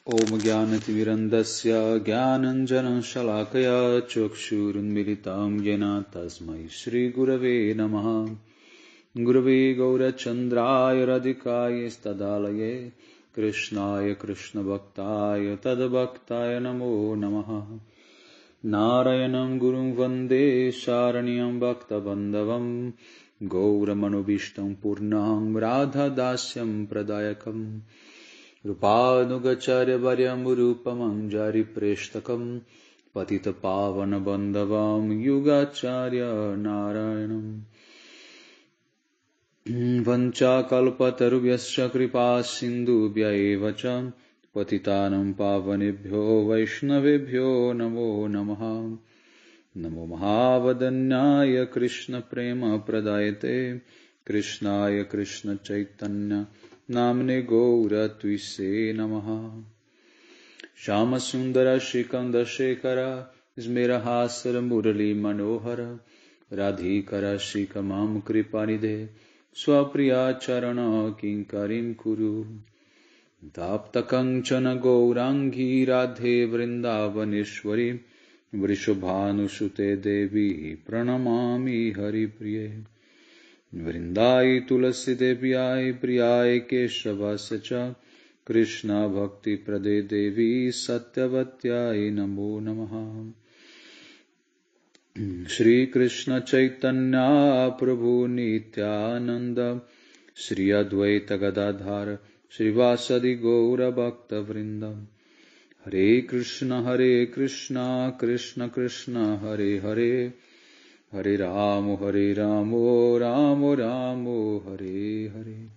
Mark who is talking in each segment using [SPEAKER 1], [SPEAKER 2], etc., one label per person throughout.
[SPEAKER 1] Om Jnanatimirandasya Jnananjana Shalakaya Chakshurunmilitam Yena Tasmai Shri Gurave Namaha Gurave Gaurachandraya Radhikaya Stadalaye Krishnaya Krishna Bhaktaya Tadabhaktaya Namo Namaha Narayanam Gurum Vande Sharanyam Bhakta Bandhavam Gauramanubhishtam Purnam Radha Dasyam Pradayakam Rupanugacharya Varyam Rupamam Jari Preshtakam Patita Pavana Bandhavam Yugacharya Narayanam Vancha Kalpatarubhyascha Kripa Sindhubhya Evacha Patitanam Pavanebhyo Vaishnavebhyo Namo Namaha Namo Mahavadanyaya Krishna Prema Pradayate Krishnaya Krishna Chaitanya Namne Gaura Tuise Namaha Shama Sundara Shikanda Shekara Smerahasara Murali Manohara Radhikara Shikamam Kripanide Swapriya Charana Kinkarim Kuru Tapta Kanchana Gaurangi Radhe Vrindavaneshwari Vrishobhanu Sute Devi Pranamami Hari Priye Vrindai Tulasi Devyai Priyai Keshavasya Krishna Bhakti Prade Devi Satyavatyai Namo Namaha Shri Krishna Chaitanya Prabhu Nityananda Shri Advaita Gadadhara Shri Vasadi Gaura Bhakta Vrinda Hare Krishna Krishna Krishna Hare Hare Hare Ramo, Ramo Ramo, Hare Hare.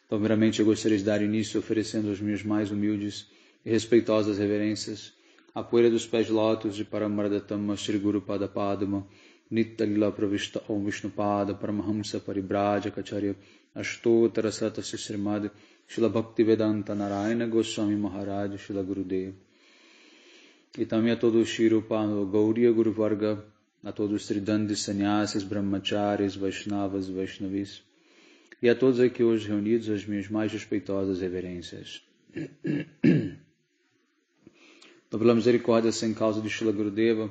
[SPEAKER 1] Então, primeiramente, eu gostaria de dar início oferecendo as minhas mais humildes e respeitosas reverências à poeira dos pés de lótus de Paramardatama Shri Guru Pada Padma, Nitya Lila Pravishta Om Vishnu Pada, Paramahamsa Paribraja Kacharya, Ashtotara Sata Srimad, Shila Bhaktivedanta Narayana Goswami Maharaj, Shila Gurudev. E também a todos os Shirupa, Gauriya Guru Varga, a todos os Tridandis, Sannyasis, Brahmacharis, Vaishnavas, Vaishnavis, e a todos aqui hoje reunidos as minhas mais respeitosas reverências. Então, pela misericórdia sem causa de Shila Gurudeva,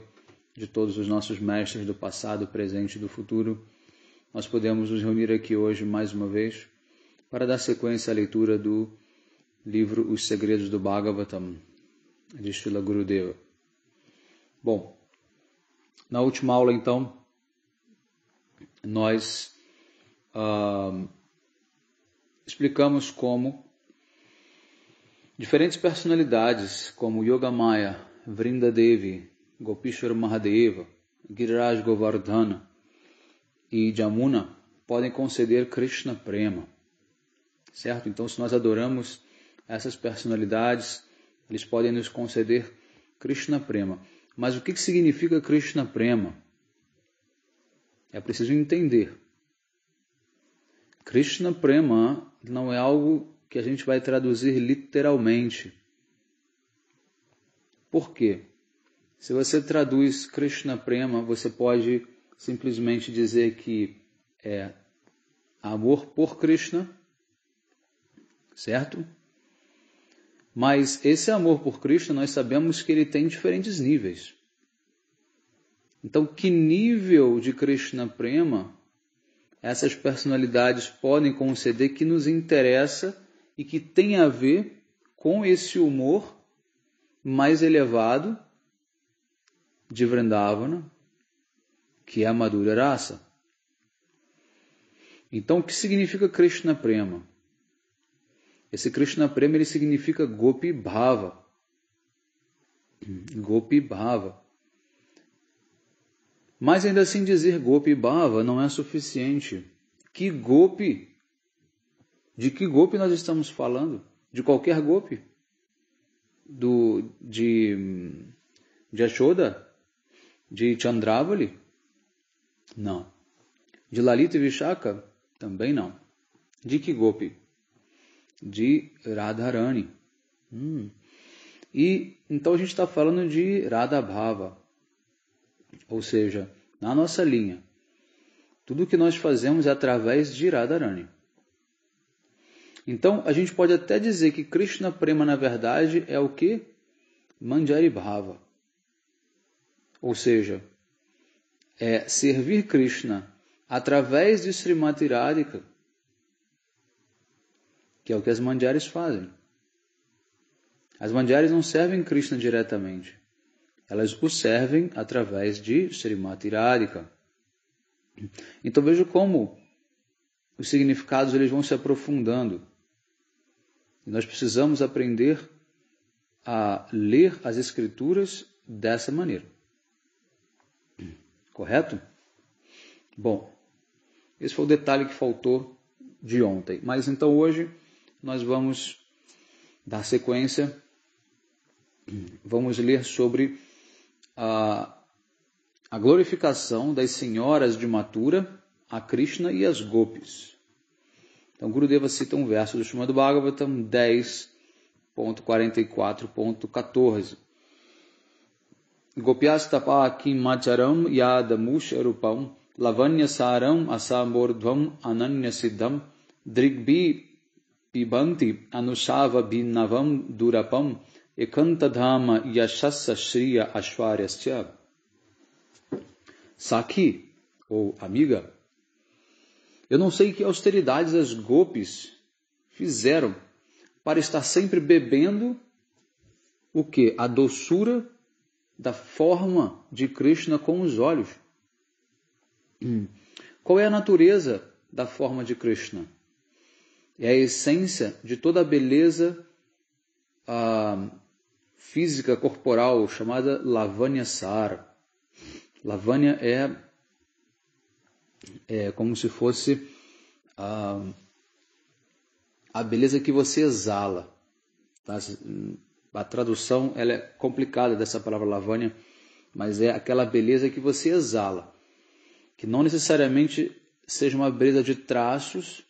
[SPEAKER 1] de todos os nossos mestres do passado, presente e do futuro, nós podemos nos reunir aqui hoje mais uma vez para dar sequência à leitura do livro Os Segredos do Bhagavatam, de Srila Gurudeva. Bom, na última aula, então, nós explicamos como diferentes personalidades, como Yogamaya, Vrindadevi, Gopishwara Mahadeva, Giriraj Govardhana e Jamuna, podem conceder Krishna Prema. Certo? Então, se nós adoramos essas personalidades, eles podem nos conceder Krishna Prema. Mas o que significa Krishna Prema? É preciso entender. Krishna Prema não é algo que a gente vai traduzir literalmente. Por quê? Se você traduz Krishna Prema, você pode simplesmente dizer que é amor por Krishna, certo? Mas esse amor por Krishna, nós sabemos que ele tem diferentes níveis. Então, que nível de Krishna Prema essas personalidades podem conceder que nos interessa e que tem a ver com esse humor mais elevado de Vrindavana, que é a Madhurya Rasa? Então, o que significa Krishna Prema? Esse Krishna Prema, ele significa Gopi Bhava. Gopi Bhava. Mas ainda assim dizer Gopi Bhava não é suficiente. Que Gopi? De que Gopi nós estamos falando? De qualquer Gopi? De Yashoda? De Chandravali? Não. De Lalita e Vishaka? Também não. De que Gopi? De Radharani. E então a gente está falando de Radha Bhava. Ou seja, na nossa linha, tudo que nós fazemos é através de Radharani. Então, a gente pode até dizer que Krishna Prema, na verdade, é o quê? Manjari Bhava. Ou seja, é servir Krishna através de Srimati Radhika, que é o que as Manjaris fazem. As Manjaris não servem Krishna diretamente. Elas o servem através de Srimati Radhika. Então veja como os significados eles vão se aprofundando. E nós precisamos aprender a ler as escrituras dessa maneira. Correto? Bom, esse foi o detalhe que faltou de ontem. Mas então hoje nós vamos dar sequência. Vamos ler sobre a glorificação das senhoras de Mathura, a Krishna e as Gopis. Então, Gurudeva cita um verso do Srimad Bhagavatam 10.44.14. Gopyastapa kimacharam yadamusharupam lavanyasaram asamordhvam ananyasiddham drigbi pibanti anusava bhinavam durapam ekantadhama yashassa shriya ashwaryasya. Sakhi, ou amiga, eu não sei que austeridades as Gopis fizeram para estar sempre bebendo o quê? A doçura da forma de Krishna com os olhos. Qual é a natureza da forma de Krishna? É a essência de toda a beleza física corporal, chamada Lavanya Sara. Lavanya é como se fosse a beleza que você exala. Tá? A tradução ela é complicada dessa palavra Lavanya, mas é aquela beleza que você exala, que não necessariamente seja uma beleza de traços,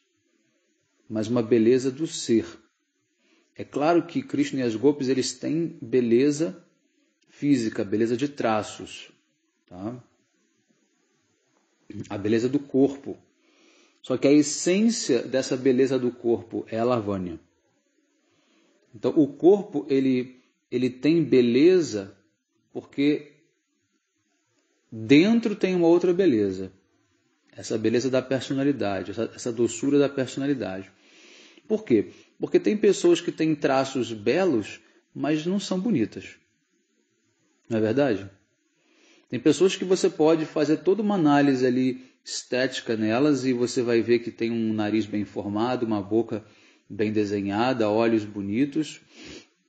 [SPEAKER 1] mas uma beleza do ser. É claro que Krishna e as Gopis eles têm beleza física, beleza de traços, tá? A beleza do corpo. Só que a essência dessa beleza do corpo é a Lavanya. Então, o corpo ele tem beleza porque dentro tem uma outra beleza. Essa beleza da personalidade, essa doçura da personalidade. Por quê? Porque tem pessoas que têm traços belos, mas não são bonitas. Não é verdade? Tem pessoas que você pode fazer toda uma análise ali estética nelas e você vai ver que tem um nariz bem formado, uma boca bem desenhada, olhos bonitos,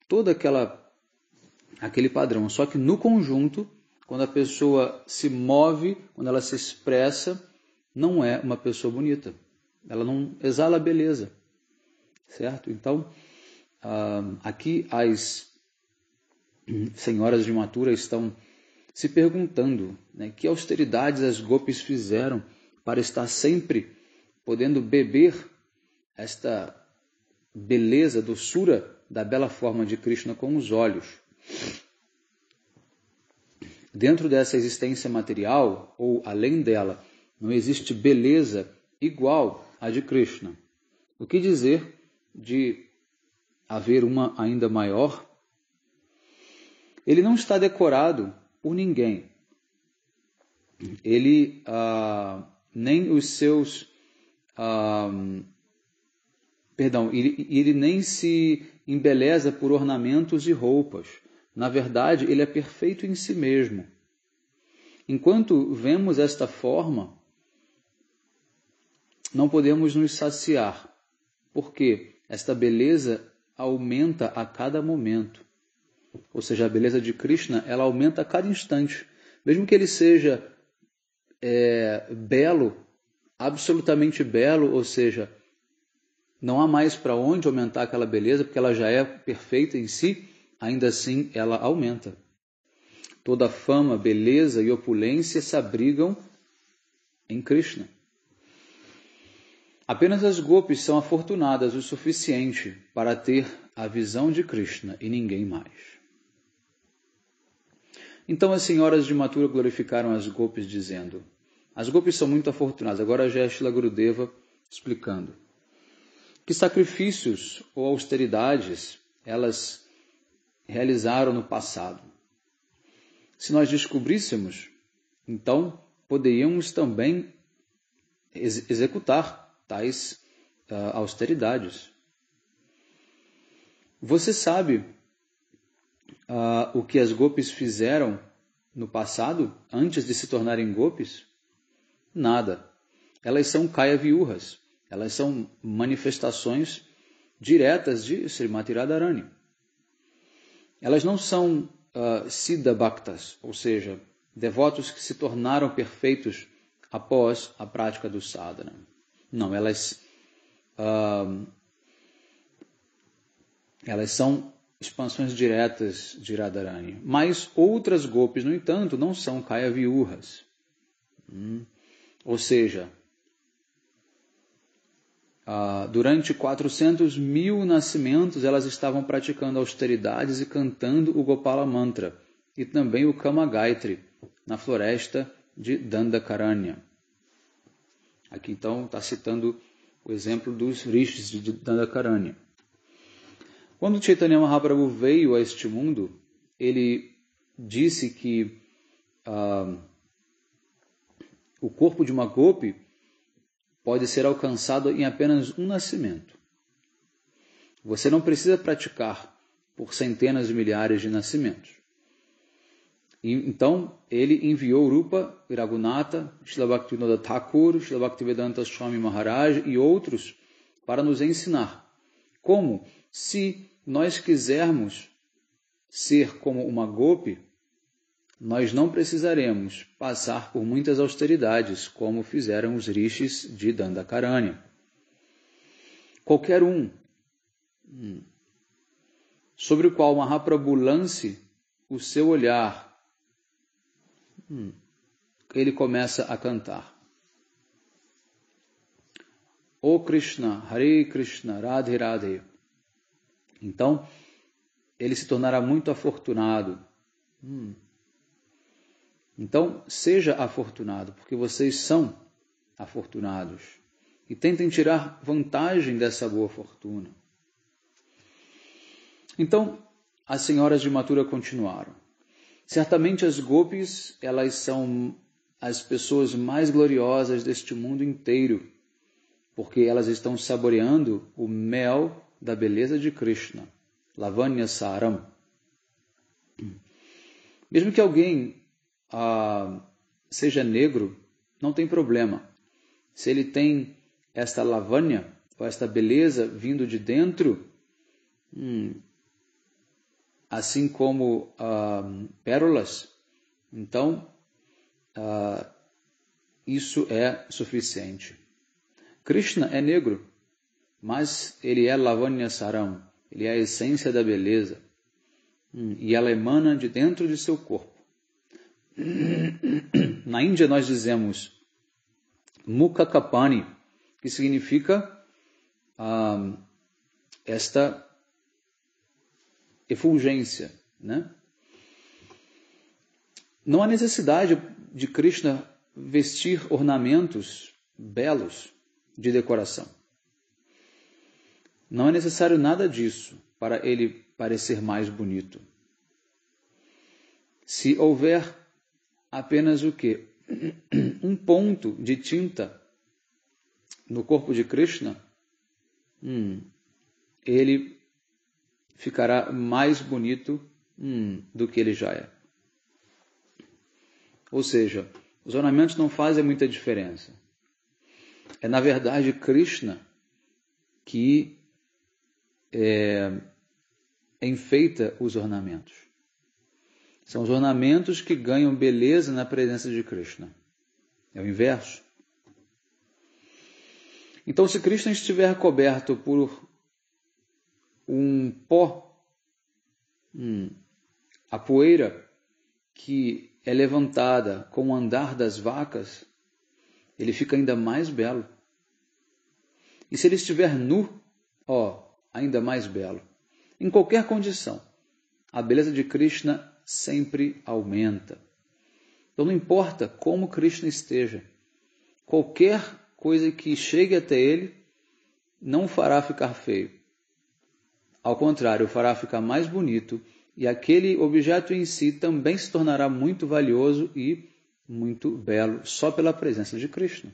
[SPEAKER 1] todo aquele padrão. Só que no conjunto, quando a pessoa se move, quando ela se expressa, não é uma pessoa bonita. Ela não exala beleza. Certo? Então, aqui as senhoras de Mathura estão se perguntando, né, que austeridades as Gopis fizeram para estar sempre podendo beber esta beleza, doçura da bela forma de Krishna com os olhos. Dentro dessa existência material, ou além dela, não existe beleza igual à de Krishna. O que dizer de haver uma ainda maior? Ele não está decorado por ninguém. Ele, nem os seus... ele nem se embeleza por ornamentos e roupas. Na verdade, ele é perfeito em si mesmo. Enquanto vemos esta forma, não podemos nos saciar, porque esta beleza aumenta a cada momento. Ou seja, a beleza de Krishna, ela aumenta a cada instante. Mesmo que ele seja belo, absolutamente belo, ou seja, não há mais para onde aumentar aquela beleza, porque ela já é perfeita em si, ainda assim ela aumenta. Toda fama, beleza e opulência se abrigam em Krishna. Apenas as Gopis são afortunadas o suficiente para ter a visão de Krishna e ninguém mais. Então as senhoras de Mathura glorificaram as Gopis dizendo: as Gopis são muito afortunadas. Agora já é Srila Gurudeva explicando. Que sacrifícios ou austeridades elas realizaram no passado. Se nós descobríssemos, então poderíamos também executar tais austeridades. Você sabe o que as gopis fizeram no passado, antes de se tornarem gopis? Nada. Elas são kaya viurras. Elas são manifestações diretas de Srimati Radharani. Elas não são siddha bhaktas, ou seja, devotos que se tornaram perfeitos após a prática do sadhana. Não, elas são expansões diretas de Radharani. Mas outras gopis, no entanto, não são kaya viurras. Ou seja, durante 400.000 nascimentos, elas estavam praticando austeridades e cantando o Gopala Mantra e também o Kama Gayatri na floresta de Dandakaranya. Aqui então está citando o exemplo dos rishis de Dandakaranya. Quando Chaitanya Mahaprabhu veio a este mundo, ele disse que o corpo de uma gopi pode ser alcançado em apenas um nascimento. Você não precisa praticar por centenas de milhares de nascimentos. E, então, ele enviou Rupa Raghunatha, Srila Bhaktivinoda Thakur, Srila Bhaktivedanta Swami Maharaj e outros para nos ensinar como, se nós quisermos ser como uma gopi, nós não precisaremos passar por muitas austeridades, como fizeram os rishis de Dandakaranya. Qualquer um sobre o qual Mahaprabhu lance o seu olhar, ele começa a cantar. O Krishna, Hare Krishna, Radhe Radhe. Então, ele se tornará muito afortunado. Então, seja afortunado, porque vocês são afortunados. E tentem tirar vantagem dessa boa fortuna. Então, as senhoras de Mathura continuaram. Certamente as gopis, elas são as pessoas mais gloriosas deste mundo inteiro, porque elas estão saboreando o mel da beleza de Krishna, Lavanya Saram. Mesmo que alguém seja negro, não tem problema. Se ele tem esta lavanya, ou esta beleza vindo de dentro, assim como pérolas, então isso é suficiente. Krishna é negro, mas ele é Lavanya Saram, ele é a essência da beleza, e ela emana de dentro de seu corpo. Na Índia nós dizemos Mukha Kapani, que significa esta efulgência, né? Não há necessidade de Krishna vestir ornamentos belos de decoração. Não é necessário nada disso para ele parecer mais bonito. Se houver apenas o quê? Um ponto de tinta no corpo de Krishna, ele ficará mais bonito do que ele já é. Ou seja, os ornamentos não fazem muita diferença. É, na verdade, Krishna que enfeita os ornamentos. São os ornamentos que ganham beleza na presença de Krishna. É o inverso. Então, se Krishna estiver coberto por um pó, a poeira que é levantada com o andar das vacas, ele fica ainda mais belo. E se ele estiver nu, ainda mais belo. Em qualquer condição, a beleza de Krishna sempre aumenta. Então não importa como Krishna esteja, qualquer coisa que chegue até ele não o fará ficar feio. Ao contrário, o fará ficar mais bonito, e aquele objeto em si também se tornará muito valioso e muito belo, só pela presença de Krishna.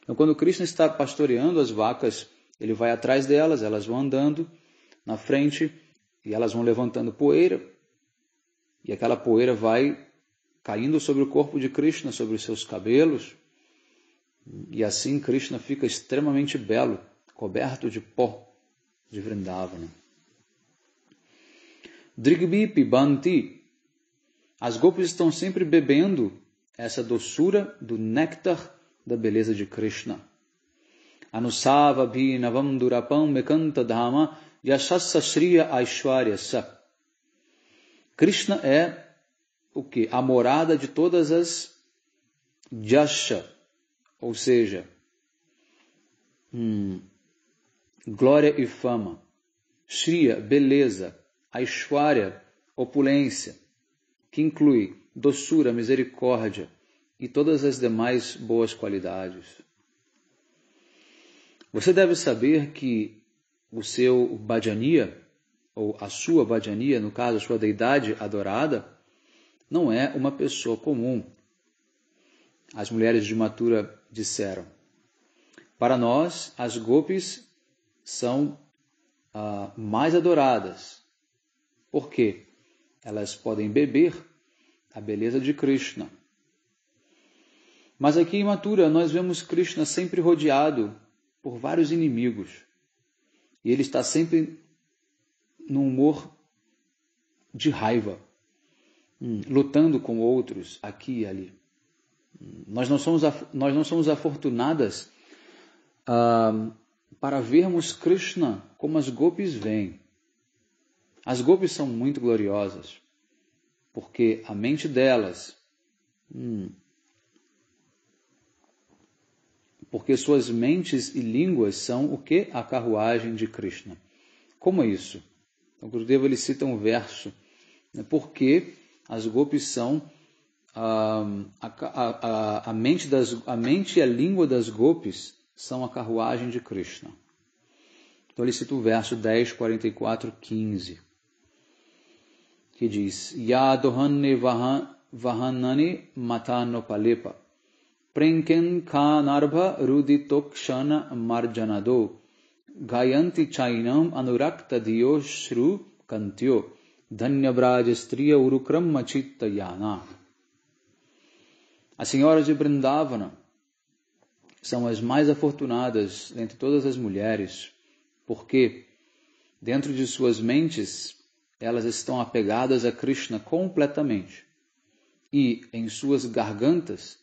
[SPEAKER 1] Então, quando Krishna está pastoreando as vacas, ele vai atrás delas, elas vão andando na frente, e elas vão levantando poeira, e aquela poeira vai caindo sobre o corpo de Krishna, sobre os seus cabelos, e assim Krishna fica extremamente belo, coberto de pó de Vrindavana. Drigbi pibanti. As gopis estão sempre bebendo essa doçura do néctar da beleza de Krishna. Anusava bhinavam durapam mekanta dhama yashassa shriya aishwarya sa. Krishna é o que? A morada de todas as jasha, ou seja, glória e fama. Shriya, beleza. Aishwarya, opulência, que inclui doçura, misericórdia e todas as demais boas qualidades. Você deve saber que o seu bhajaniya, ou a sua bhajaniya, no caso a sua deidade adorada, não é uma pessoa comum. As mulheres de Mathura disseram. Para nós, as gopis são mais adoradas. Por quê? Elas podem beber a beleza de Krishna. Mas aqui em Mathura nós vemos Krishna sempre rodeado por vários inimigos. E ele está sempre num humor de raiva, lutando com outros aqui e ali. Nós não somos afortunadas para vermos Krishna como as gopis veem. As gopis são muito gloriosas, porque a mente delas, porque suas mentes e línguas são o que? A carruagem de Krishna. Como é isso? O Gurudeva ele cita um verso, porque as gopis são a mente e a língua das gopis são a carruagem de Krishna. Então ele cita o verso 10, 44, 15. Que diz, Yadohanne vahanani matanopalepa, prenken kanarbha ruditokshana marjanado, gayanti chainam anurakta diyo shru kantyo, dhanyabraja striya urukram machitta yana. As senhoras de Vrindavana são as mais afortunadas entre todas as mulheres, porque dentro de suas mentes elas estão apegadas a Krishna completamente. E em suas gargantas,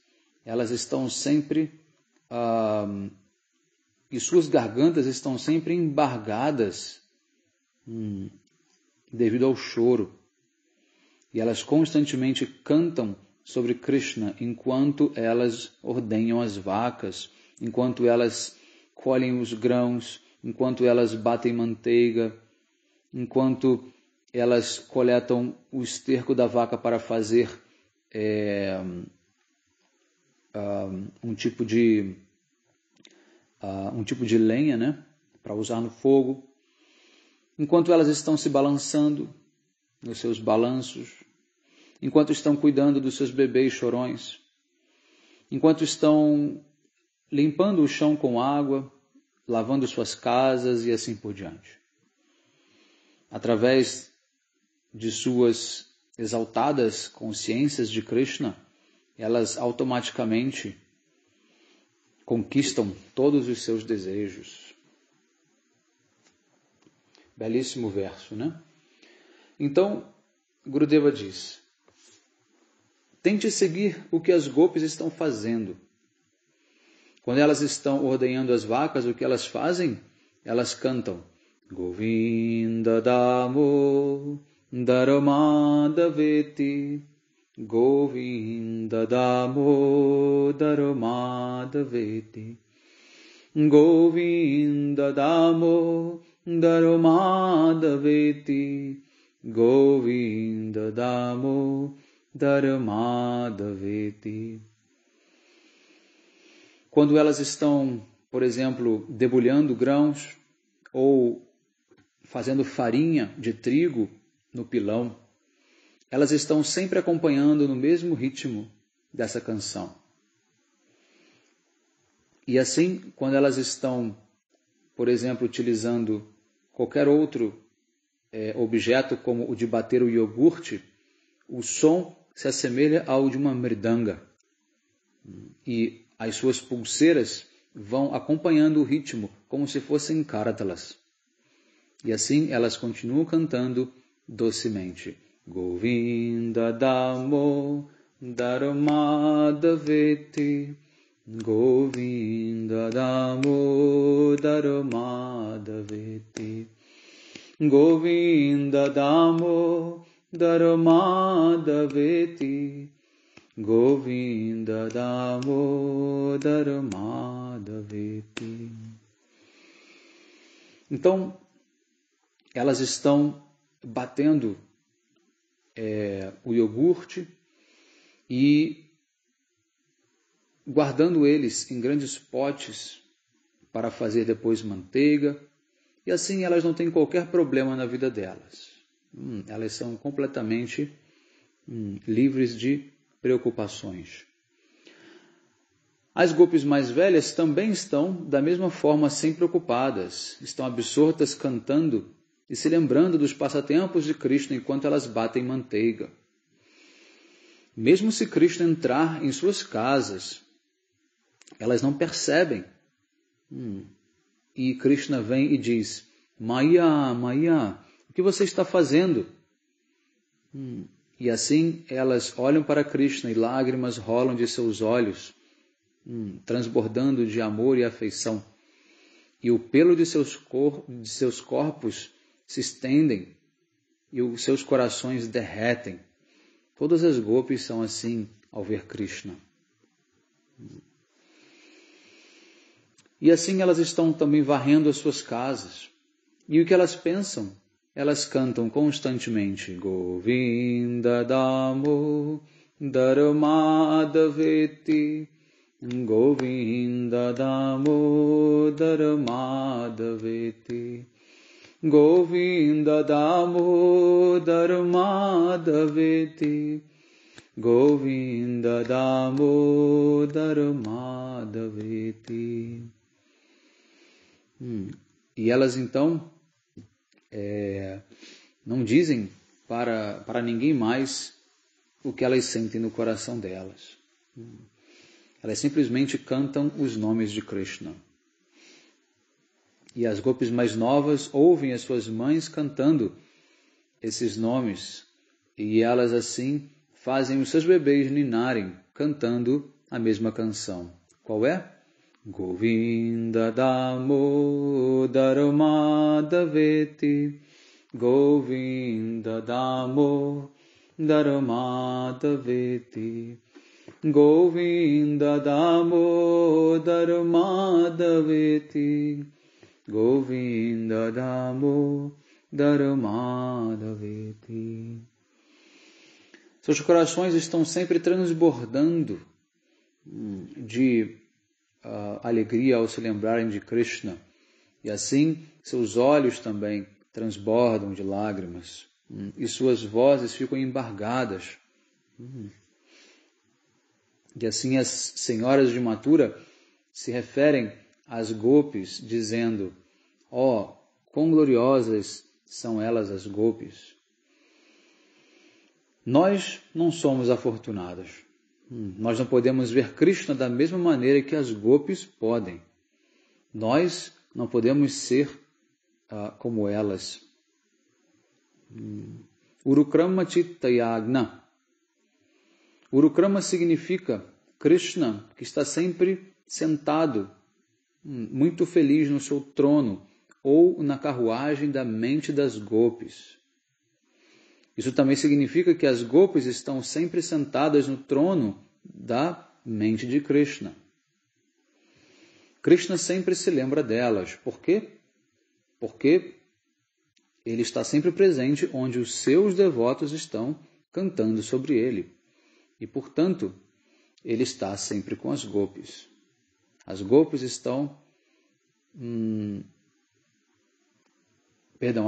[SPEAKER 1] elas estão sempre embargadas devido ao choro. E elas constantemente cantam sobre Krishna enquanto elas ordenham as vacas, enquanto elas colhem os grãos, enquanto elas batem manteiga, enquanto elas coletam o esterco da vaca para fazer um tipo de lenha, né, para usar no fogo. Enquanto elas estão se balançando nos seus balanços, enquanto estão cuidando dos seus bebês chorões, enquanto estão limpando o chão com água, lavando suas casas e assim por diante. Através de suas exaltadas consciências de Krishna, elas automaticamente conquistam todos os seus desejos. Belíssimo verso, né? Então, Gurudeva diz, tente seguir o que as gopis estão fazendo. Quando elas estão ordenhando as vacas, o que elas fazem? Elas cantam Govinda Damo Daromadaveti Govinda Damo Daromadaveti Govinda Damo Daromadaveti Govinda Damo Daromadaveti. Quando elas estão por exemplo, debulhando grãos ou fazendo farinha de trigo no pilão, elas estão sempre acompanhando no mesmo ritmo dessa canção. E assim, quando elas estão, por exemplo, utilizando qualquer outro objeto, como o de bater o iogurte, o som se assemelha ao de uma mridanga. E as suas pulseiras vão acompanhando o ritmo, como se fossem kartalas. E assim elas continuam cantando docemente. Govinda Damo Dharmadaveti, Govinda Damo Dharmadaveti, Govinda Damo Dharmadaveti, Govinda Damo Dharmadaveti. Então, elas estão batendo o iogurte e guardando eles em grandes potes para fazer depois manteiga. E assim elas não têm qualquer problema na vida delas. Elas são completamente livres de preocupações. As gopis mais velhas também estão da mesma forma sem preocupadas. Estão absortas cantando e se lembrando dos passatempos de Krishna enquanto elas batem manteiga. Mesmo se Krishna entrar em suas casas, elas não percebem. E Krishna vem e diz, Maya, Maya, o que você está fazendo? E assim elas olham para Krishna e lágrimas rolam de seus olhos, transbordando de amor e afeição. E o pelo de seus corpos se estendem e os seus corações derretem. Todas as gopis são assim ao ver Krishna. E assim elas estão também varrendo as suas casas. E o que elas pensam? Elas cantam constantemente Govinda Damo Dharmadaveti, Govinda Damo Dharmadaveti, Govinda Damo Dharmadaveti, Govinda Damo Dharmadaveti. E elas então não dizem para ninguém mais o que elas sentem no coração delas. Elas simplesmente cantam os nomes de Krishna. E as gopis mais novas ouvem as suas mães cantando esses nomes. E elas assim fazem os seus bebês ninarem, cantando a mesma canção. Qual é? Govinda Damo Dharmadaveti, Govinda Damo Dharmadaveti, Govinda Damo Dharmadaveti, Govinda Damo Dharmadaveti. Seus corações estão sempre transbordando de alegria ao se lembrarem de Krishna. E assim, seus olhos também transbordam de lágrimas. E suas vozes ficam embargadas. E assim as senhoras de Mathura se referem às gopis, dizendo, quão gloriosas são elas as gopis. Nós não somos afortunados. Nós não podemos ver Krishna da mesma maneira que as gopis podem. Nós não podemos ser como elas. Urukrama Chittayagna. Urukrama significa Krishna, que está sempre sentado, muito feliz no seu trono, ou na carruagem da mente das gopis. Isso também significa que as gopis estão sempre sentadas no trono da mente de Krishna. Krishna sempre se lembra delas. Por quê? Porque ele está sempre presente onde os seus devotos estão cantando sobre ele. E, portanto, ele está sempre com as gopis. As gopis estão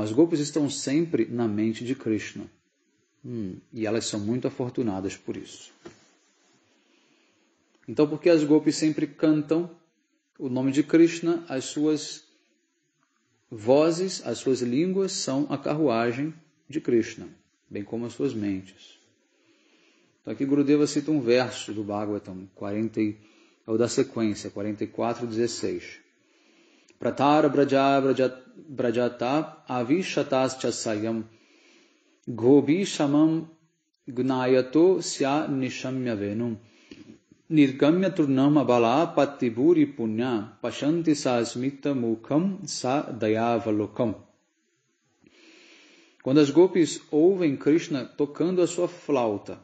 [SPEAKER 1] as gopis estão sempre na mente de Krishna. E elas são muito afortunadas por isso. Então, porque as gopis sempre cantam o nome de Krishna, as suas vozes, as suas línguas são a carruagem de Krishna, bem como as suas mentes. Então aqui Gurudeva cita um verso do Bhagavatam, é o da sequência, 44:16. Pratara brajata avishatascha sayam gobi shamam gnayato sya nishamya venum nirgamya turnam abala patiburi punya pashanti sa smita mukham sa dayavalokam. Quando as gopis ouvem Krishna tocando a sua flauta,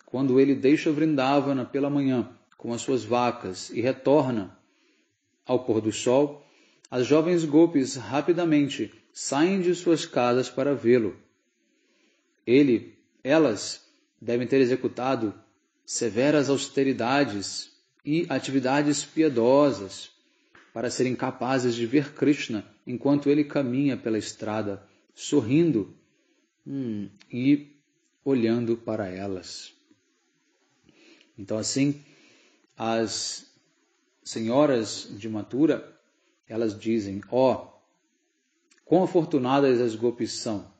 [SPEAKER 1] quando ele deixa Vrindavana pela manhã com as suas vacas e retorna ao pôr do sol, as jovens gopis rapidamente saem de suas casas para vê-lo. Elas devem ter executado severas austeridades e atividades piedosas para serem capazes de ver Krishna enquanto ele caminha pela estrada, sorrindo e olhando para elas. Então assim, as senhoras de Mathura, elas dizem, quão afortunadas as gopis são.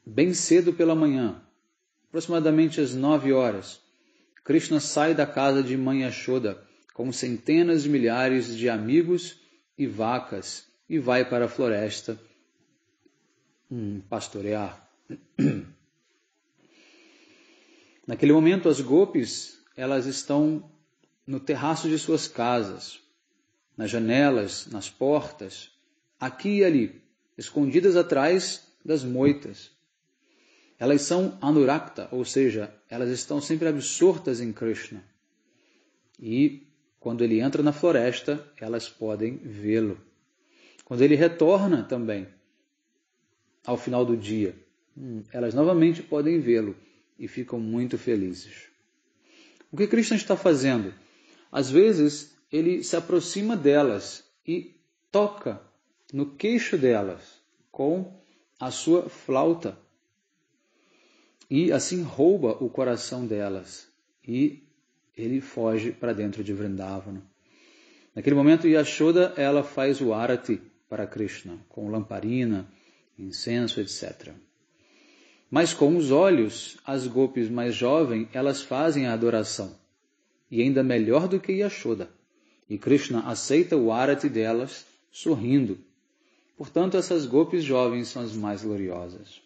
[SPEAKER 1] Bem cedo pela manhã, aproximadamente às 9 horas, Krishna sai da casa de Mãe Yashoda com centenas de milhares de amigos e vacas e vai para a floresta pastorear. Naquele momento, as gopis, elas estão no terraço de suas casas, nas janelas, nas portas, aqui e ali, escondidas atrás das moitas. Elas são anurakta, ou seja, elas estão sempre absortas em Krishna. E quando ele entra na floresta, elas podem vê-lo. Quando ele retorna também, ao final do dia, elas novamente podem vê-lo e ficam muito felizes. O que Krishna está fazendo? Às vezes, ele se aproxima delas e toca no queixo delas com a sua flauta. E assim rouba o coração delas. E ele foge para dentro de Vrindavana. Naquele momento, Yashoda, ela faz o arati para Krishna, com lamparina, incenso, etc. Mas com os olhos, as gopis mais jovens, elas fazem a adoração. E ainda melhor do que Yashoda. E Krishna aceita o arati delas, sorrindo. Portanto, essas gopis jovens são as mais gloriosas.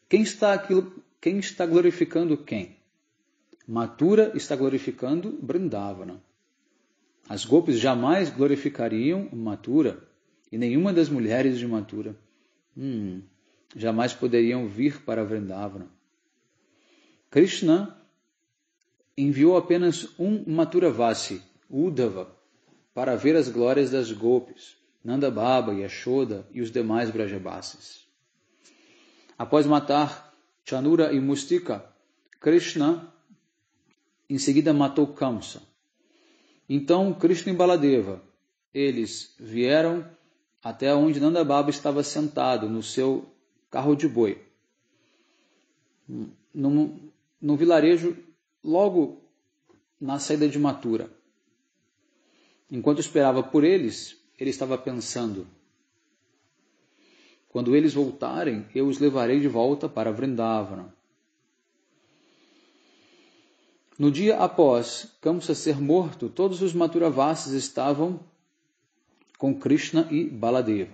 [SPEAKER 1] Quem está glorificando quem? Mathura está glorificando Vrindavana. As gopis jamais glorificariam Mathura, e nenhuma das mulheres de Mathura jamais poderiam vir para Vrindavana. Krishna enviou apenas um Mathuravasi, Uddhava, para ver as glórias das gopis, Nanda Baba, Yashoda e os demais Brajabasis. Após matar Chanura e Mustika, Krishna em seguida matou Kamsa. Então Krishna e Baladeva, eles vieram até onde Nanda Baba estava sentado no seu carro de boi, num vilarejo logo na saída de Mathura. Enquanto esperava por eles, ele estava pensando: quando eles voltarem, eu os levarei de volta para Vrindavana. No dia após Kamsa ser morto, todos os Mathuravasas estavam com Krishna e Baladeva.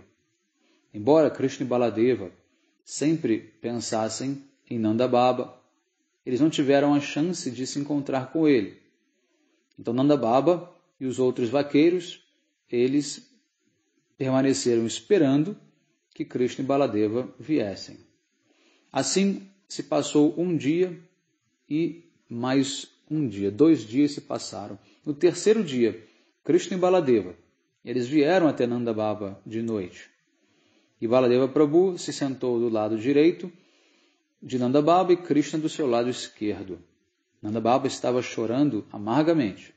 [SPEAKER 1] Embora Krishna e Baladeva sempre pensassem em Nanda Baba, eles não tiveram a chance de se encontrar com ele. Então Nanda Baba e os outros vaqueiros, eles permaneceram esperando que Krishna e Baladeva viessem. Assim se passou um dia e mais um dia. 2 dias se passaram. No terceiro dia, Krishna e Baladeva, eles vieram até Nanda Baba de noite. E Baladeva Prabhu se sentou do lado direito de Nanda Baba e Krishna do seu lado esquerdo. Nanda Baba estava chorando amargamente.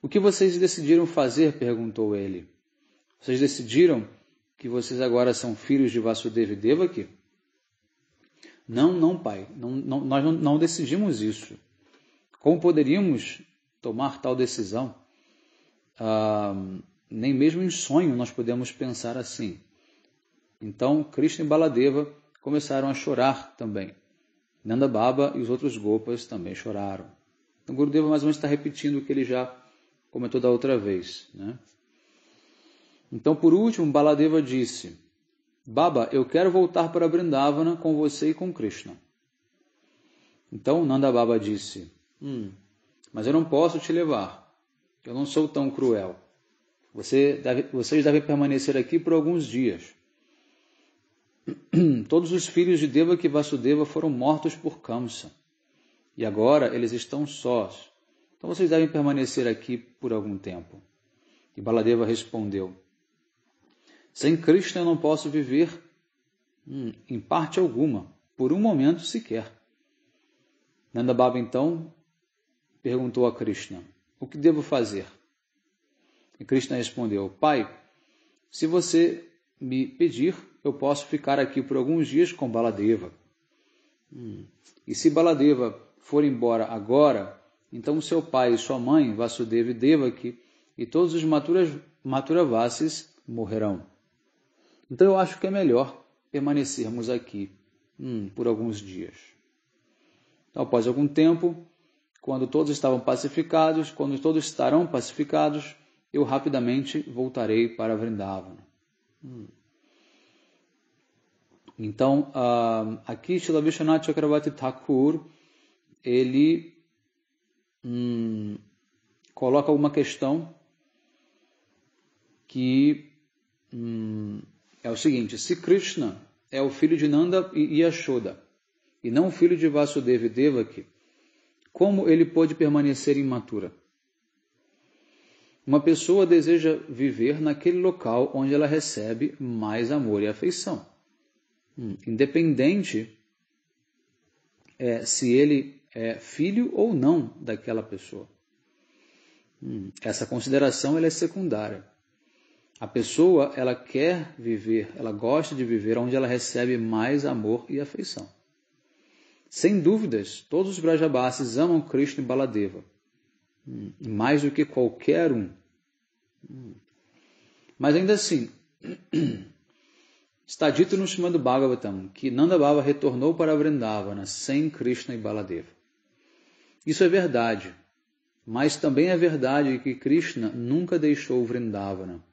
[SPEAKER 1] O que vocês decidiram fazer? Perguntou ele. Vocês decidiram que vocês agora são filhos de Vasudeva e Devaki? Não, pai. Nós não decidimos isso. Como poderíamos tomar tal decisão? Nem mesmo em sonho nós podemos pensar assim. Então, Krishna e Baladeva começaram a chorar também. Nanda Baba e os outros Gopas também choraram. Então, Gurudeva mais ou menos está repetindo o que ele já comentou da outra vez, né? Então, por último, Baladeva disse: Baba, eu quero voltar para Vrindavana com você e com Krishna. Então, Nanda Baba disse: mas eu não posso te levar. Eu não sou tão cruel. Vocês devem permanecer aqui por alguns dias. Todos os filhos de Devaki e Vasudeva foram mortos por Kamsa. E agora eles estão sós. Então vocês devem permanecer aqui por algum tempo. E Baladeva respondeu: sem Krishna eu não posso viver em parte alguma, por um momento sequer. Nanda Baba então perguntou a Krishna: o que devo fazer? E Krishna respondeu: pai, se você me pedir, eu posso ficar aqui por alguns dias com Baladeva. E se Baladeva for embora agora, então seu pai e sua mãe, Vasudeva e Devaki, e todos os Mathuravasis morrerão. Então eu acho que é melhor permanecermos aqui por alguns dias. Então, após algum tempo, quando todos estavam pacificados, quando todos estarão pacificados, eu rapidamente voltarei para Vrindavana. Então, aqui Srila Vishwanath Chakravarti Thakur, ele coloca uma questão que é o seguinte: se Krishna é o filho de Nanda e Yashoda, e não o filho de Vasudeva e Devaki, como ele pôde permanecer em Mathura? Uma pessoa deseja viver naquele local onde ela recebe mais amor e afeição, independente se ele é filho ou não daquela pessoa. Essa consideração ela é secundária. A pessoa ela quer viver, ela gosta de viver onde ela recebe mais amor e afeição. Sem dúvidas, todos os Brajabasis amam Krishna e Baladeva, mais do que qualquer um. Mas ainda assim, está dito no Srimad Bhagavatam que Nanda Baba retornou para Vrindavana sem Krishna e Baladeva. Isso é verdade, mas também é verdade que Krishna nunca deixou Vrindavana.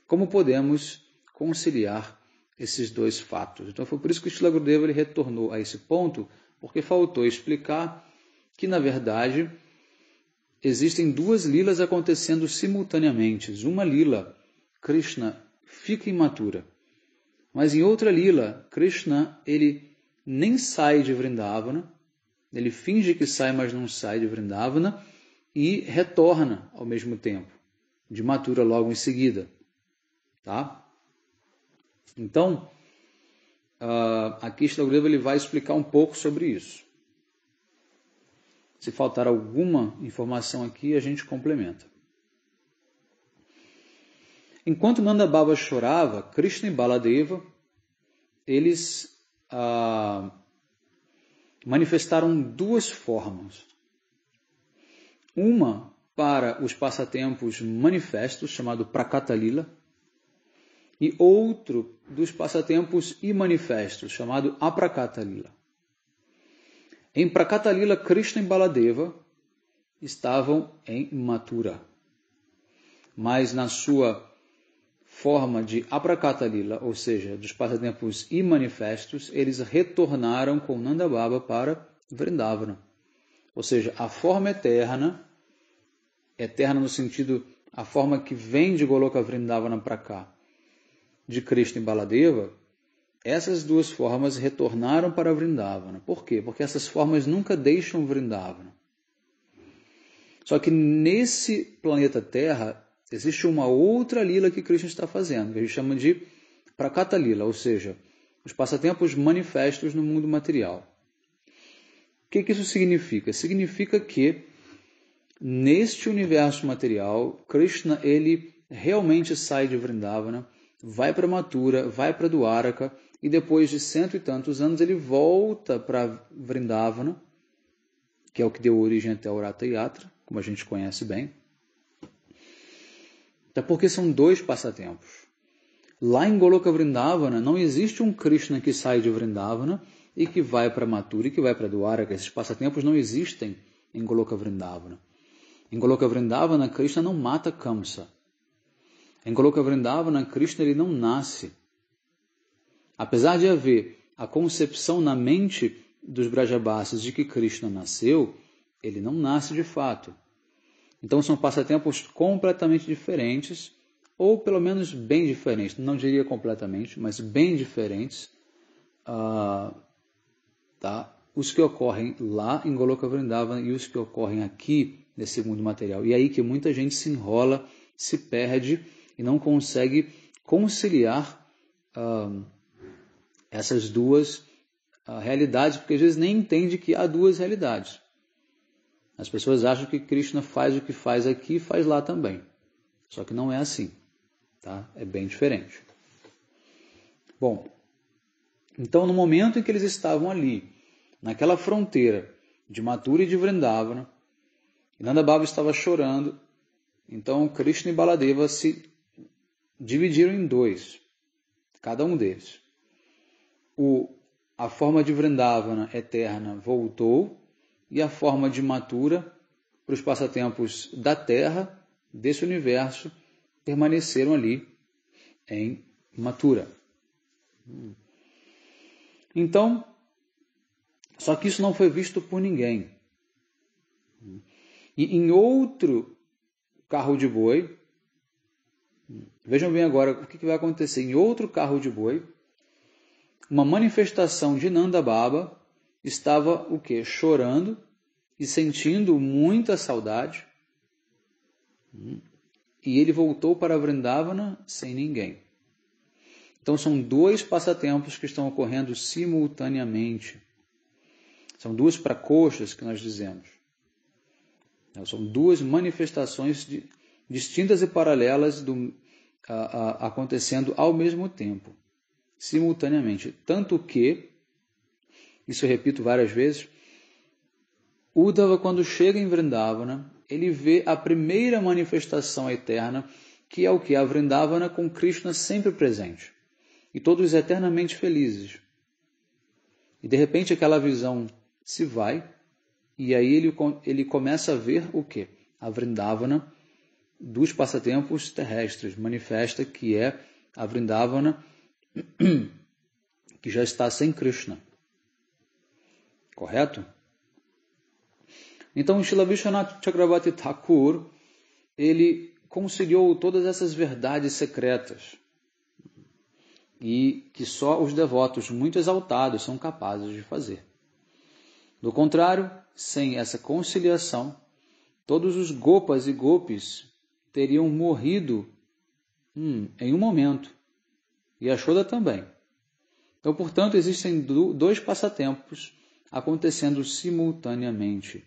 [SPEAKER 1] Como podemos conciliar esses dois fatos? Então foi por isso que Srila Gurudeva ele retornou a esse ponto, porque faltou explicar que, na verdade, existem duas lilas acontecendo simultaneamente. Uma lila, Krishna fica em Mathura, mas em outra lila, Krishna ele nem sai de Vrindavana, ele finge que sai, mas não sai de Vrindavana, e retorna ao mesmo tempo, de Mathura logo em seguida. Tá? Então, aqui Srila Gurudeva ele vai explicar um pouco sobre isso. Se faltar alguma informação aqui, a gente complementa. Enquanto Nanda Baba chorava, Krishna e Baladeva, eles manifestaram duas formas. Uma para os passatempos manifestos, chamado Prakata Lila, e outro dos passatempos imanifestos, chamado Aprakata Lila. Em Prakata Lila, Krishna e Baladeva estavam em Mathura. Mas na sua forma de Aprakata Lila, ou seja, dos passatempos imanifestos, eles retornaram com Nanda Baba para Vrindavana. Ou seja, a forma eterna no sentido, a forma que vem de Goloka Vrindavana para cá, de Krishna e Baladeva, essas duas formas retornaram para Vrindavana. Por quê? Porque essas formas nunca deixam Vrindavana. Só que nesse planeta Terra existe uma outra lila que Krishna está fazendo, que a gente chama de Prakata Lila, ou seja, os passatempos manifestos no mundo material. O que isso significa? Significa que neste universo material, Krishna, ele realmente sai de Vrindavana, vai para Mathura, vai para Dwaraka, e depois de 100 e tantos anos ele volta para Vrindavana, que é o que deu origem até o Ratha Yatra, como a gente conhece bem. Até porque são dois passatempos. Lá em Goloka Vrindavana não existe um Krishna que sai de Vrindavana e que vai para Mathura e que vai para Dwaraka. Esses passatempos não existem em Goloka Vrindavana. Em Goloka Vrindavana, Krishna não mata Kamsa. Em Goloka Vrindavana, Krishna ele não nasce. Apesar de haver a concepção na mente dos Brajabasis de que Krishna nasceu, ele não nasce de fato. Então são passatempos completamente diferentes, ou pelo menos bem diferentes, não diria completamente, mas bem diferentes, os que ocorrem lá em Goloka Vrindavana e os que ocorrem aqui nesse mundo material. E aí que muita gente se enrola, se perde e não consegue conciliar essas duas realidades, porque às vezes nem entende que há duas realidades. As pessoas acham que Krishna faz o que faz aqui e faz lá também. Só que não é assim. Tá? É bem diferente. Bom, então no momento em que eles estavam ali, naquela fronteira de Mathura e de Vrindavana, Nanda Baba estava chorando, então Krishna e Baladeva se dividiram em dois, cada um deles. A forma de Vrindavana eterna voltou e a forma de Mathura para os passatempos da Terra, desse universo, permaneceram ali em Mathura. Então, só que isso não foi visto por ninguém. E em outro carro de boi, vejam bem agora o que vai acontecer. Em outro carro de boi, uma manifestação de Nanda Baba estava o quê? Chorando e sentindo muita saudade. E ele voltou para Vrindavana sem ninguém. Então são dois passatempos que estão ocorrendo simultaneamente. São duas prakoshas que nós dizemos. São duas manifestações distintas e paralelas acontecendo ao mesmo tempo, simultaneamente. Tanto que, isso eu repito várias vezes, Uddhava, quando chega em Vrindavana, ele vê a primeira manifestação eterna, que é o que? A Vrindavana com Krishna sempre presente. E todos eternamente felizes. E de repente aquela visão se vai, e aí ele começa a ver o quê? A Vrindavana dos passatempos terrestres, manifesta que é a Vrindavana que já está sem Krishna. Correto? Então, Srila Vishwanath Chakravarti Thakur, ele conciliou todas essas verdades secretas e que só os devotos muito exaltados são capazes de fazer. Do contrário, sem essa conciliação, todos os gopas e gopis teriam morrido em um momento. E a Yashoda também. Então, portanto, existem dois passatempos acontecendo simultaneamente.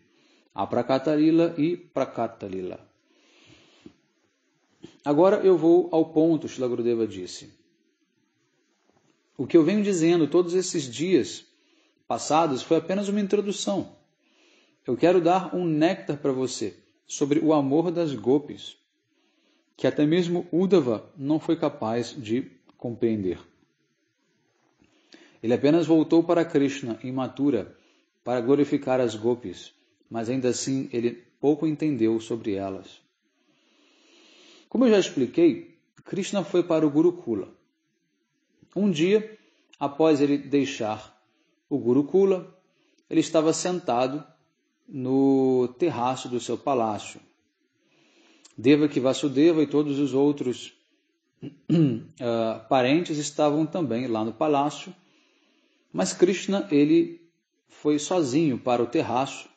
[SPEAKER 1] A Prakatalila e Prakatalila. Agora eu vou ao ponto, Srila Gurudeva disse. O que eu venho dizendo todos esses dias passados foi apenas uma introdução. Eu quero dar um néctar para você sobre o amor das gopis, que até mesmo Uddhava não foi capaz de compreender. Ele apenas voltou para Krishna em Mathura para glorificar as gopis, mas ainda assim ele pouco entendeu sobre elas. Como eu já expliquei, Krishna foi para o Gurukula. Um dia, após ele deixar o Gurukula, ele estava sentado no terraço do seu palácio. Devaki Vasudeva e todos os outros parentes estavam também lá no palácio, mas Krishna ele foi sozinho para o terraço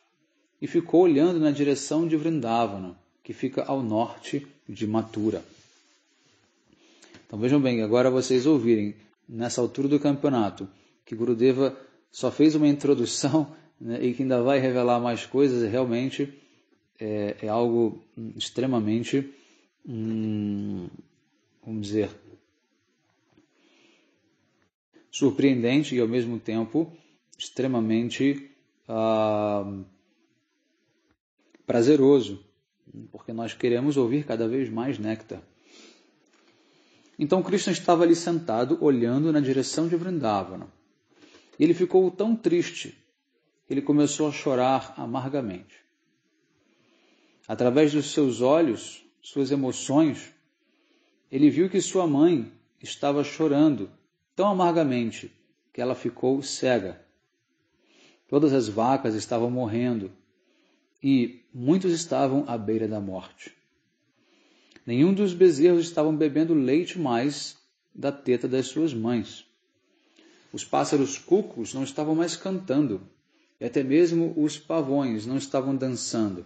[SPEAKER 1] e ficou olhando na direção de Vrindavana, que fica ao norte de Mathura. Então vejam bem, agora vocês ouvirem, nessa altura do campeonato, que Gurudeva só fez uma introdução, né, e que ainda vai revelar mais coisas, realmente é algo extremamente, vamos dizer, surpreendente e ao mesmo tempo extremamente prazeroso, porque nós queremos ouvir cada vez mais néctar. Então Krishna estava ali sentado, olhando na direção de Vrindavana. Ele ficou tão triste, ele começou a chorar amargamente. Através dos seus olhos, suas emoções, ele viu que sua mãe estava chorando tão amargamente que ela ficou cega. Todas as vacas estavam morrendo e muitos estavam à beira da morte. Nenhum dos bezerros estavam bebendo leite mais da teta das suas mães. Os pássaros cucos não estavam mais cantando, e até mesmo os pavões não estavam dançando.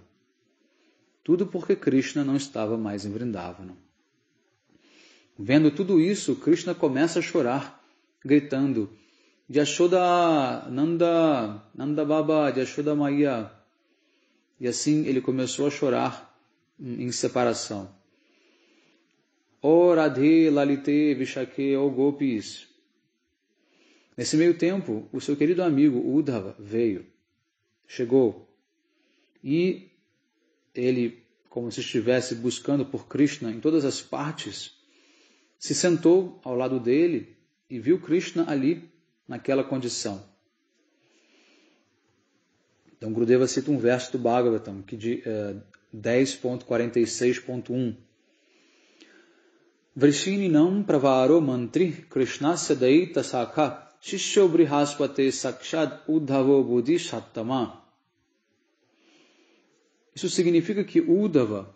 [SPEAKER 1] Tudo porque Krishna não estava mais em Vrindavana. Vendo tudo isso, Krishna começa a chorar, gritando: Yashoda, Nanda Baba, Yashoda Maya. E assim ele começou a chorar em separação. O Radhe, Lalite, Vishake, O Gopis. Nesse meio tempo, o seu querido amigo Uddhava chegou, e ele, como se estivesse buscando por Krishna em todas as partes, se sentou ao lado dele e viu Krishna ali, naquela condição. Então, Gurudeva cita um verso do Bhagavatam, que de 10.46.1. Vrishininam pravaro mantri krishnasya daita sakha shishyo brihaspate sakshad uddhavo bodhisattama. Isso significa que Uddhava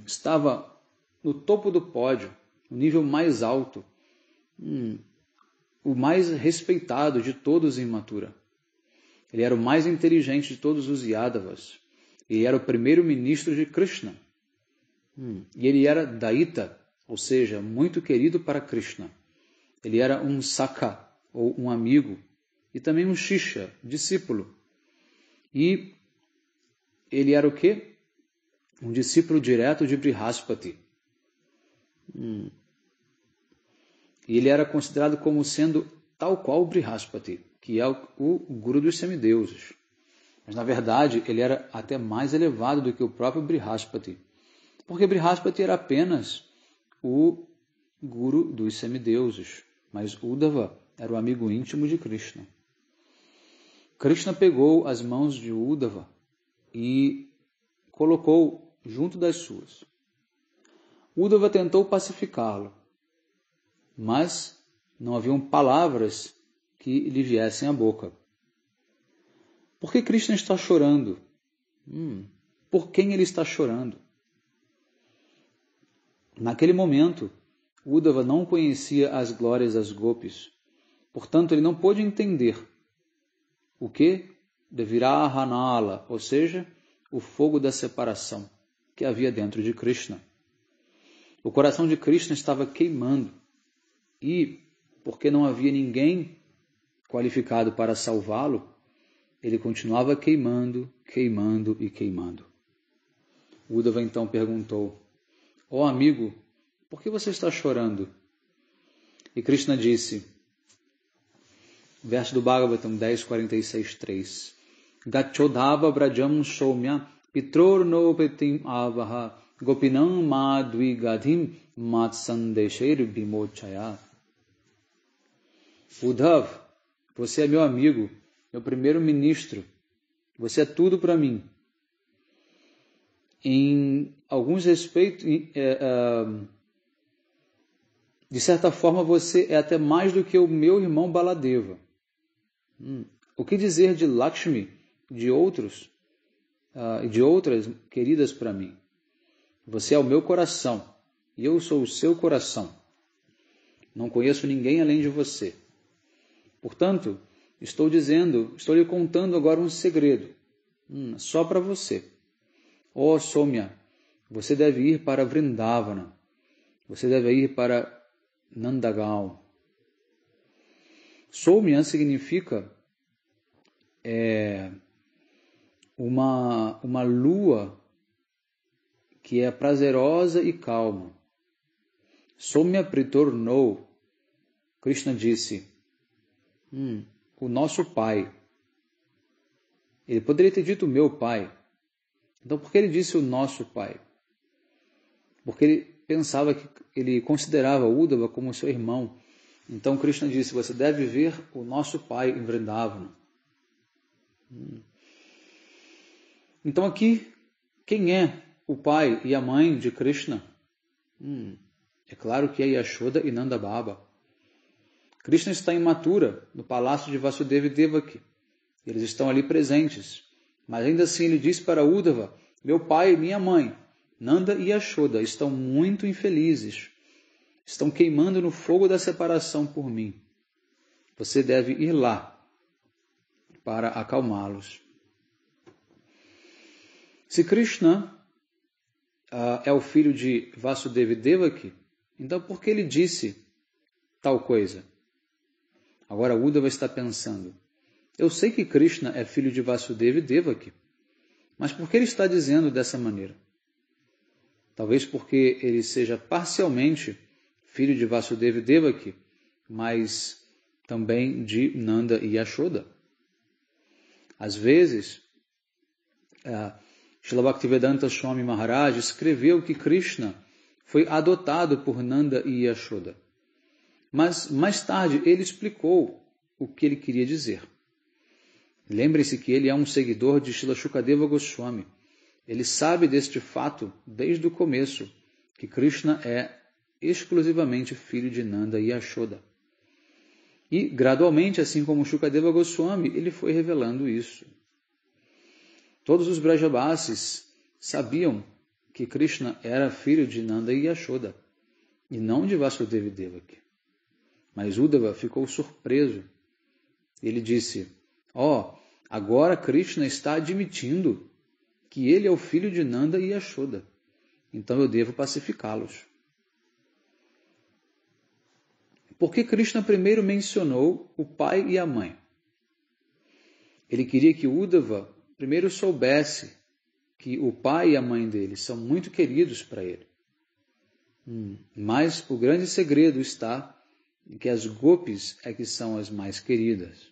[SPEAKER 1] estava no topo do pódio, no nível mais alto, o mais respeitado de todos em Mathura. Ele era o mais inteligente de todos os Yadavas. Ele era o primeiro-ministro de Krishna. E ele era Daita, ou seja, muito querido para Krishna. Ele era um Sakha, ou um amigo, e também um Shishya, discípulo. E ele era o quê? Um discípulo direto de Brihaspati. E ele era considerado como sendo tal qual o Brihaspati, que é o guru dos semideuses. Mas, na verdade, ele era até mais elevado do que o próprio Brihaspati, porque Brihaspati era apenas o guru dos semideuses, mas Uddhava era o amigo íntimo de Krishna. Krishna pegou as mãos de Uddhava e colocou junto das suas. Uddhava tentou pacificá-lo, mas não haviam palavras que lhe viessem à boca. Por que Krishna está chorando? Por quem ele está chorando? Naquele momento, Uddhava não conhecia as glórias das gopis. Portanto, ele não pôde entender o que? Devirahanala, ou seja, o fogo da separação que havia dentro de Krishna. O coração de Krishna estava queimando e, porque não havia ninguém qualificado para salvá-lo, ele continuava queimando, queimando e queimando. Uddhava então perguntou: ó amigo, por que você está chorando? E Krishna disse, verso do Bhagavatam 10.46.3: Gachodhava brajam soumya pitror no petim avaha gopinam madvigadhim matsandesher bimochaya. Uddhav, você é meu amigo, meu primeiro-ministro, você é tudo para mim. Em alguns respeitos, de certa forma, você é até mais do que o meu irmão Baladeva. O que dizer de Lakshmi, de outros, de outras queridas para mim? Você é o meu coração, e eu sou o seu coração. Não conheço ninguém além de você. Portanto, estou lhe contando agora um segredo, só para você. Ó Soumya, você deve ir para Vrindavana, você deve ir para Nandagaon. Soumya significa uma lua que é prazerosa e calma. Somya pritornou, Krishna disse, o nosso pai. Ele poderia ter dito meu pai. Então por que ele disse o nosso pai? Porque ele pensava que ele considerava Uddhava como seu irmão. Então Krishna disse, você deve ver o nosso pai em Vrindavana. Então aqui, quem é o pai e a mãe de Krishna? É claro que é Yashoda e Nanda Baba. Krishna está em Mathura, no palácio de Vasudeva e Devaki. Eles estão ali presentes. Mas ainda assim ele diz para Uddhava, meu pai e minha mãe, Nanda e Yashoda, estão muito infelizes. Estão queimando no fogo da separação por mim. Você deve ir lá para acalmá-los. Se Krishna é o filho de Vasudeva e Devaki, então por que ele disse tal coisa? Agora Uddhava está pensando, eu sei que Krishna é filho de Vasudeva e Devaki, mas por que ele está dizendo dessa maneira? Talvez porque ele seja parcialmente filho de Vasudeva e Devaki, mas também de Nanda e Yashoda. Às vezes, Srila Bhaktivedanta Swami Maharaj escreveu que Krishna foi adotado por Nanda e Yashoda. Mas mais tarde ele explicou o que ele queria dizer. Lembre-se que ele é um seguidor de Srila Shukadeva Goswami. Ele sabe deste fato desde o começo, que Krishna é exclusivamente filho de Nanda e Yashoda. E, gradualmente, assim como Shukadeva Goswami, ele foi revelando isso. Todos os Brajabasis sabiam que Krishna era filho de Nanda e Yashoda, e não de Vasudeva e Devaki. Mas Uddhava ficou surpreso. Ele disse, agora Krishna está admitindo que ele é o filho de Nanda e Yashoda. Então eu devo pacificá-los. Por que Krishna primeiro mencionou o pai e a mãe? Ele queria que Uddhava primeiro soubesse que o pai e a mãe dele são muito queridos para ele. Mas o grande segredo está em que as gopis é que são as mais queridas.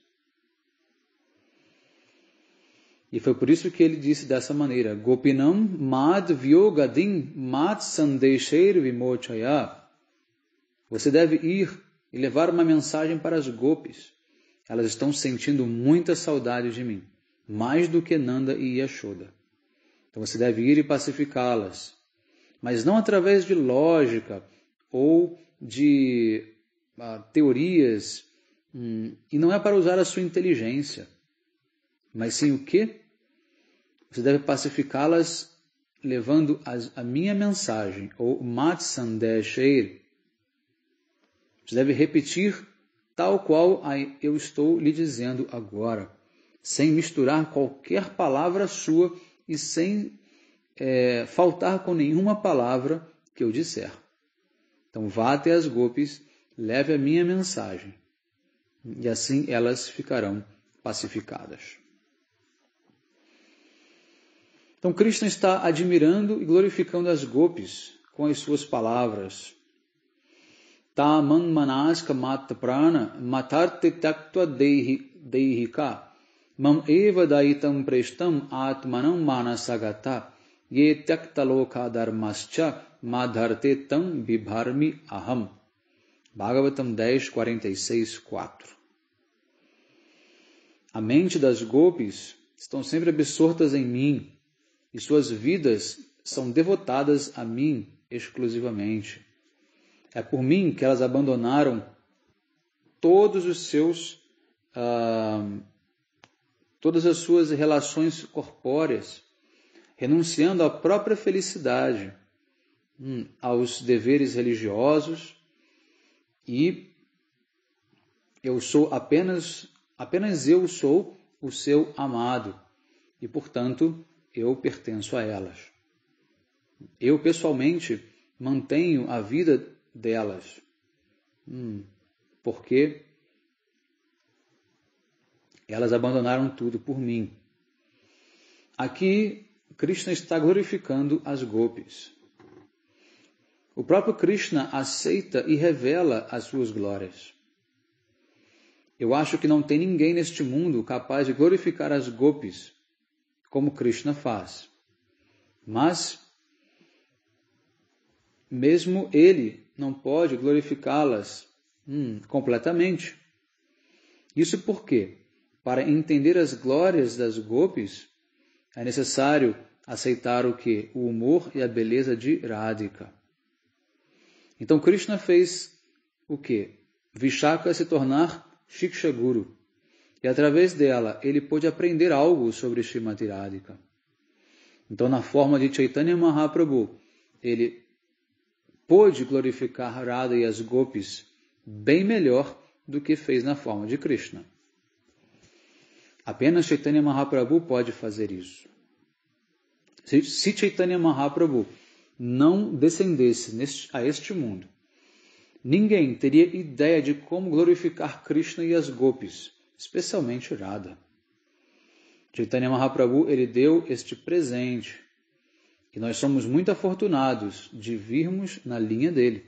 [SPEAKER 1] E foi por isso que ele disse dessa maneira, Gopinam mad vyogadim mad sandesher vimochaya. Você deve ir e levar uma mensagem para as gopis. Elas estão sentindo muita saudade de mim, mais do que Nanda e Yashoda. Então você deve ir e pacificá-las, mas não através de lógica ou de teorias, e não é para usar a sua inteligência, mas sim o quê? Você deve pacificá-las levando a minha mensagem, ou Mat Sandesher. Você deve repetir tal qual eu estou lhe dizendo agora, sem misturar qualquer palavra sua e sem faltar com nenhuma palavra que eu disser. Então vá até as gopis, leve a minha mensagem, e assim elas ficarão pacificadas. Então Krishna está admirando e glorificando as gopis com as suas palavras. Taman manaska mat prana matarte taktva deihika mam eva daitam prestam atmanam manasagata ye taktaloka dharmascha madharte tam vibharmi aham. Bhagavatam 10, 46, 4. A mente das gopis estão sempre absortas em mim, e suas vidas são devotadas a mim exclusivamente. É por mim que elas abandonaram todas as suas relações corpóreas, renunciando à própria felicidade, aos deveres religiosos, e eu sou apenas eu sou o seu amado, e portanto eu pertenço a elas. Eu pessoalmente mantenho a vida delas, porque elas abandonaram tudo por mim. aqui Krishna está glorificando as gopis. O próprio Krishna aceita e revela as suas glórias. Eu acho que não tem ninguém neste mundo capaz de glorificar as gopis como Krishna faz. Mas, mesmo ele não pode glorificá-las completamente. Isso porque, para entender as glórias das gopis, é necessário aceitar o quê? O humor e a beleza de Radhika. Então Krishna fez o quê? Vishaka se tornar Shiksha Guru. E através dela ele pôde aprender algo sobre Srimati Radhika. Então na forma de Chaitanya Mahaprabhu, ele pôde glorificar Radha e as gopis bem melhor do que fez na forma de Krishna. Apenas Chaitanya Mahaprabhu pode fazer isso. Se Chaitanya Mahaprabhu não descendesse a este mundo, ninguém teria ideia de como glorificar Krishna e as gopis, especialmente Radha. Chaitanya Mahaprabhu, ele deu este presente, e nós somos muito afortunados de virmos na linha dele.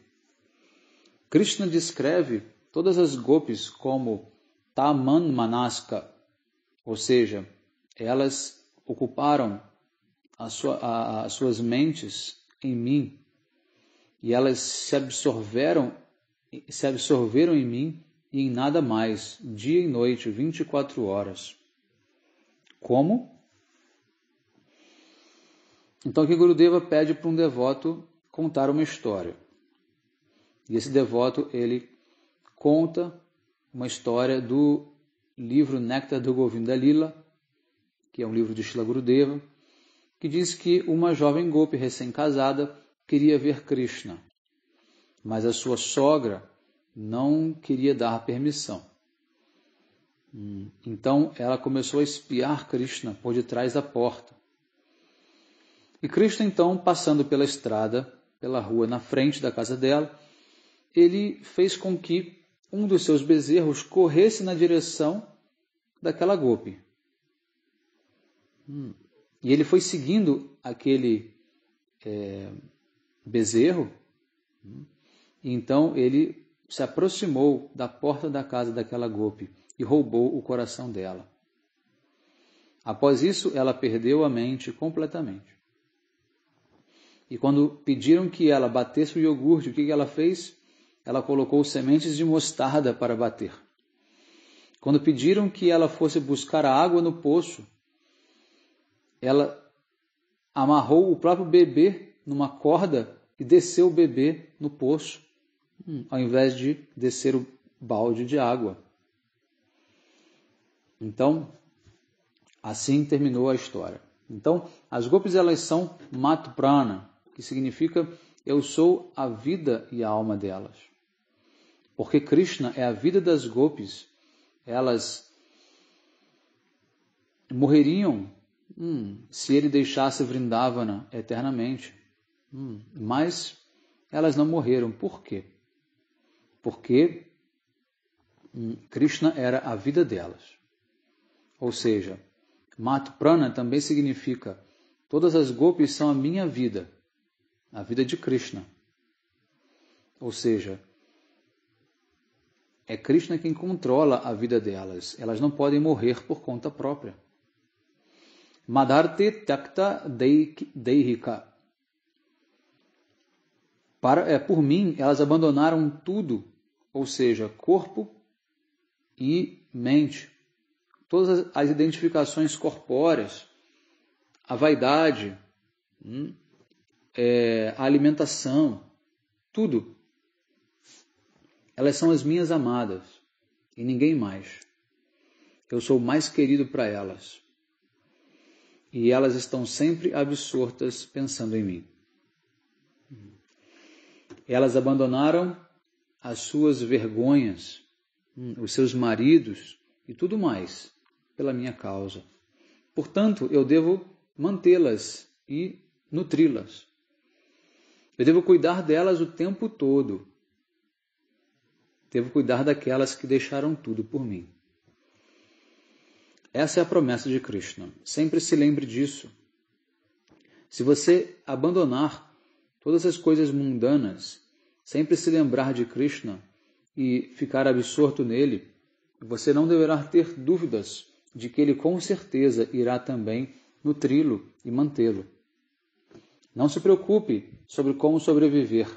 [SPEAKER 1] Krishna descreve todas as gopis como Taman Manaska, ou seja, elas ocuparam as suas mentes em mim, e elas se absorveram em mim e em nada mais, dia e noite, 24 horas. Como? Então aqui Gurudeva pede para um devoto contar uma história. E esse devoto, ele conta uma história do livro Néctar do Govinda Lila, que é um livro de Srila Gurudeva, que diz que uma jovem gopi recém-casada queria ver Krishna, mas a sua sogra não queria dar permissão. Então ela começou a espiar Krishna por detrás da porta. E Krishna, então, passando pela estrada, pela rua na frente da casa dela, ele fez com que um dos seus bezerros corresse na direção daquela gopi. E ele foi seguindo aquele bezerro, e então ele se aproximou da porta da casa daquela gopi e roubou o coração dela. Após isso, ela perdeu a mente completamente. E quando pediram que ela batesse o iogurte, o que ela fez? Ela colocou sementes de mostarda para bater. Quando pediram que ela fosse buscar a água no poço, ela amarrou o próprio bebê numa corda e desceu o bebê no poço, ao invés de descer o balde de água. Então, assim terminou a história. Então, as gopis, elas são Mat Prana, que significa eu sou a vida e a alma delas. Porque Krishna é a vida das gopis, elas morreriam se ele deixasse Vrindavana eternamente. Mas elas não morreram. Por quê? Porque Krishna era a vida delas. Ou seja, Mat Prana também significa todas as gopis são a minha vida, a vida de Krishna. Ou seja, é Krishna quem controla a vida delas. Elas não podem morrer por conta própria. Madharte Tyakta Deihika. Por mim, elas abandonaram tudo, ou seja, corpo e mente. Todas as identificações corpóreas, a vaidade, a alimentação, tudo. Elas são as minhas amadas e ninguém mais. Eu sou o mais querido para elas. E elas estão sempre absortas pensando em mim. Elas abandonaram as suas vergonhas, os seus maridos e tudo mais pela minha causa. Portanto, eu devo mantê-las e nutri-las. Eu devo cuidar delas o tempo todo. Devo cuidar daquelas que deixaram tudo por mim. Essa é a promessa de Krishna. Sempre se lembre disso. Se você abandonar todas as coisas mundanas, sempre se lembrar de Krishna e ficar absorto nele, você não deverá ter dúvidas de que ele com certeza irá também nutri-lo e mantê-lo. Não se preocupe sobre como sobreviver.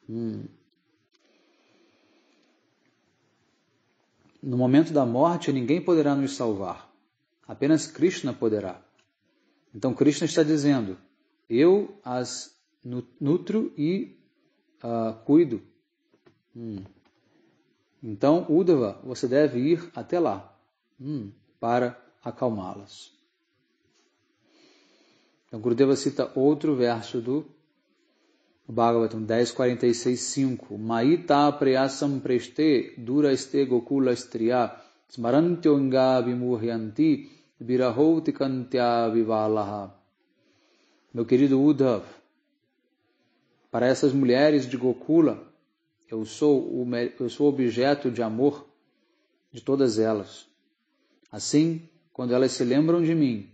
[SPEAKER 1] No momento da morte, ninguém poderá nos salvar. Apenas Krishna poderá. Então, Krishna está dizendo, eu as nutro e cuido. Então, Uddhava, você deve ir até lá para acalmá-las. Então, Gurudeva cita outro verso do Bhagavatam 10.46.5. Maita preyasam preste duraste gokula striya smarantyo vimurhyanti virahoti kantya vivalaha. Meu querido Uddhav, para essas mulheres de Gokula, eu sou objeto de amor de todas elas. Assim, quando elas se lembram de mim,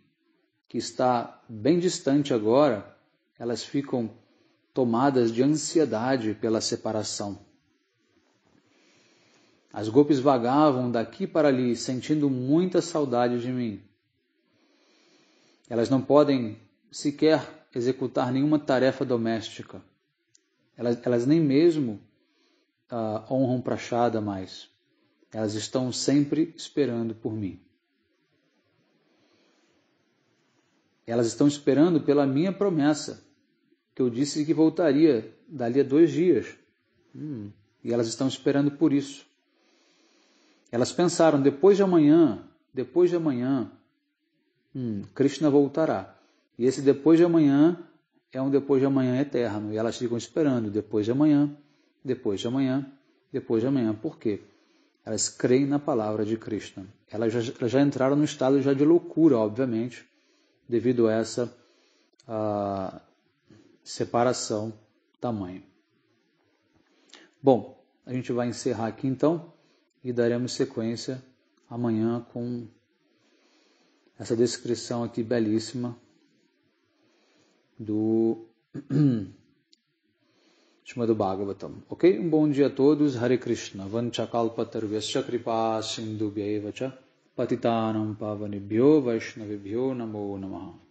[SPEAKER 1] que está bem distante agora, elas ficam tomadas de ansiedade pela separação. As gopis vagavam daqui para ali, sentindo muita saudade de mim. Elas não podem sequer executar nenhuma tarefa doméstica. Elas nem mesmo honram prachada mais. Elas estão sempre esperando por mim. Elas estão esperando pela minha promessa, que eu disse que voltaria dali a 2 dias. E elas estão esperando por isso. Elas pensaram, depois de amanhã, Krishna voltará. E esse depois de amanhã é um depois de amanhã eterno. E elas ficam esperando depois de amanhã, depois de amanhã, depois de amanhã. Por quê? Elas creem na palavra de Krishna. Elas já entraram no estado já de loucura, obviamente, devido a essa separação tamanha. Bom, a gente vai encerrar aqui então e daremos sequência amanhã com essa descrição aqui belíssima do Srimad Bhagavatam. Ok? Um bom dia a todos. Hare Krishna. Vanchakalpatarvyasya kripa sindhubhyaiva cha patitanam pavanebhyo vaishnavibhyo namo namaha.